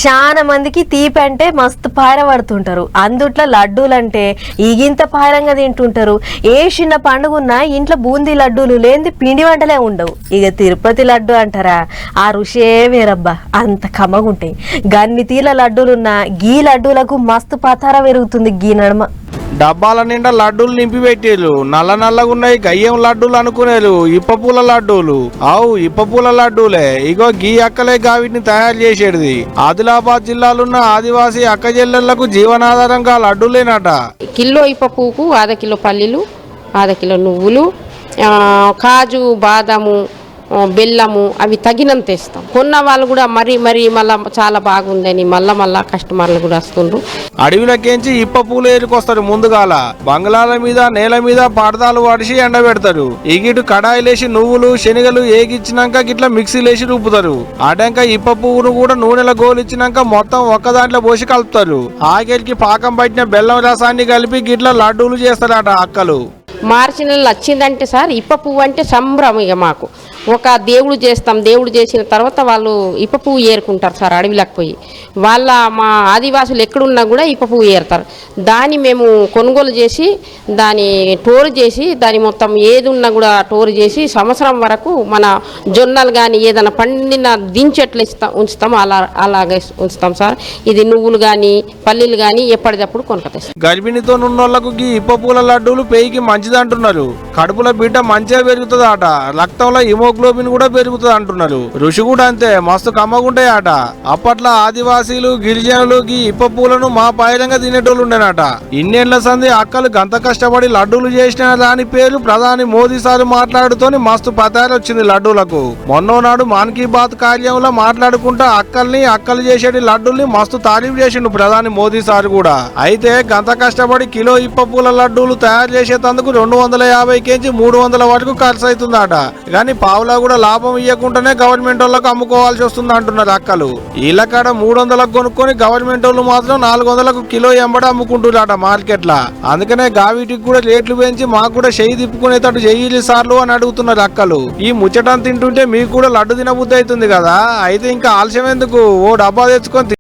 చాలా మందికి తీపి అంటే మస్తు పారపడుతుంటారు. అందుట్లో లడ్డూలు అంటే ఈగింత పారంగా తింటుంటారు. ఏ చిన్న పండుగ ఉన్నా ఇంట్లో బూందీ లడ్డూలు లేని పిండి వంటలే ఉండవు. ఇక తిరుపతి లడ్డు అంటారా, ఆ రుషే వేరబ్బా, అంత కమ్మగుంటాయి. గన్ని తీల లడ్డూలున్నా గీ లడ్డూలకు మస్తు పతార పెరుగుతుంది గీ నడమ. డబ్బాల నిండా లడ్డూలు నింపి పెట్టేరు. నల్ల నల్లగున్నాయి గయ్యం లడ్డూలు అనుకునేరు. ఇప్పపూల లడ్డూలు అవు ఇప్పపూల లడ్డూలే. ఇగో గీ అక్కలే వీటిని తయారు చేసేది. ఆదిలాబాద్ జిల్లాలున్న ఆదివాసీ అక్క చెల్లెళ్లకు జీవనాధారంగా లడ్డూలేనట. కిలో ఇప్పపుకు ½ కిలో పల్లీలు, ½ కిలో నువ్వులు, కాజు, బాదాము, బెల్లము అవి తగినంత ఇస్తాం. కొన్న వాళ్ళు కూడా మరీ మళ్ళా చాలా బాగుందని మళ్ళా కస్టమర్లు కూడా వస్తుండ్రు. అడవిలకేంచి ఇప్ప పూలు ఏరుకొస్తారు. ముందుగాల బంగ్లాల మీద నేల మీద పడదాలు వడిసి ఎండబెడతారు. ఇగిటు కడాయిలేసి నువ్వులు శనగలు ఏగిచ్చినాక గిట్లా మిక్సీలేసి రూపుతారు. అడంక ఇప్ప పువ్వును కూడా నూనెలో గోలిచ్చినాక మొత్తం ఒక్క దాంట్లో పోసి కలుపుతారు. ఆఖరికి పాకం పట్టిన బెల్లం రసాన్ని కలిపి గిట్లా లడ్డూలు చేస్తారట అక్కలు. మార్చి నెలలో వచ్చిందంటే సార్ ఇప్ప పువ్వు అంటే సంబరం. ఇక మాకు ఒక దేవుడు చేస్తాం. దేవుడు చేసిన తర్వాత వాళ్ళు ఇప్ప పువ్వు ఏరుకుంటారు సార్. అడవిలోకి పోయి మా ఆదివాసులు ఎక్కడున్నా కూడా ఇప్ప పువ్వు ఏరుతారు. దాన్ని మేము కొనుగోలు చేసి దాన్ని టోరు చేసి దాని మొత్తం ఏది ఉన్నా కూడా టోరు చేసి సంవత్సరం వరకు మన జొన్నలు కానీ ఏదైనా పండిన దించెట్లు ఉంచుతాం. అలాగే ఉంచుతాం సార్. ఇది నువ్వులు కానీ పల్లీలు కానీ ఎప్పటికప్పుడు కొనుక్కొస్తాం. గర్భిణితో ఉన్నోళ్లకు ఈ ఇప్ప పూల లడ్డూలు పేయికి మంచిది అంటున్నారు. కడుపులో బిడ్డ మంచిగా పెరుగుతుంది అట. రక్తంలో హిమోగ్లోబిన్ కూడా పెరుగుతుంది అంటున్నారు. రుచి కూడా అంతే మస్తు కమ్మగుంటాయి అట. అప్పట్లో ఆదివాసీలు గిరిజనులు ఈ ఇప్ప పూలను మా పాయలంగా తినేటోళ్ళు ఉండేనట. ఇన్నేళ్ల సంది అక్కలు గంత కష్టపడి లడ్డూలు చేసిన దాని పేరు ప్రధాని మోదీ సార్ మాట్లాడుతోని మస్తు పతారు వచ్చింది లడ్డూలకు. మొన్నోనాడు మన్ కీ బాత్ కార్యంలో మాట్లాడుకుంటా అక్కలు చేసేటి లడ్డూల్ని మస్తు తారీఫ్ చేసిండు ప్రధాని మోదీ సార్ కూడా. అయితే గంత కష్టపడి కిలో ఇప్ప పూల లడ్డూలు తయారు చేసేందుకు 250 కేజీ 300 వరకు ఖర్చు అవుతుందట. కానీ పావులా కూడా లాభం ఇవ్వకుండానే గవర్నమెంట్ వాళ్ళకు అమ్ముకోవాల్సి వస్తుంది అంటున్నారు అక్కలు. వీళ్ళ కాడ 300లకు కొనుక్కొని గవర్నమెంట్ వాళ్ళు మాత్రం 400లకు కిలో ఎంబడి అమ్ముకుంటున్నారట మార్కెట్ లా. అందుకనే గావిటికి కూడా రేట్లు పెంచి మాకు కూడా చెయ్యి తిప్పుకునేటట్టు చెయ్యి సార్లు అని అడుగుతున్నారు అక్కలు. ఈ ముచ్చటం తింటుంటే మీకు కూడా లడ్డు తినబుద్ధి అవుతుంది కదా. అయితే ఇంకా ఆలస్యం ఎందుకు, ఓ డబ్బా తెచ్చుకొని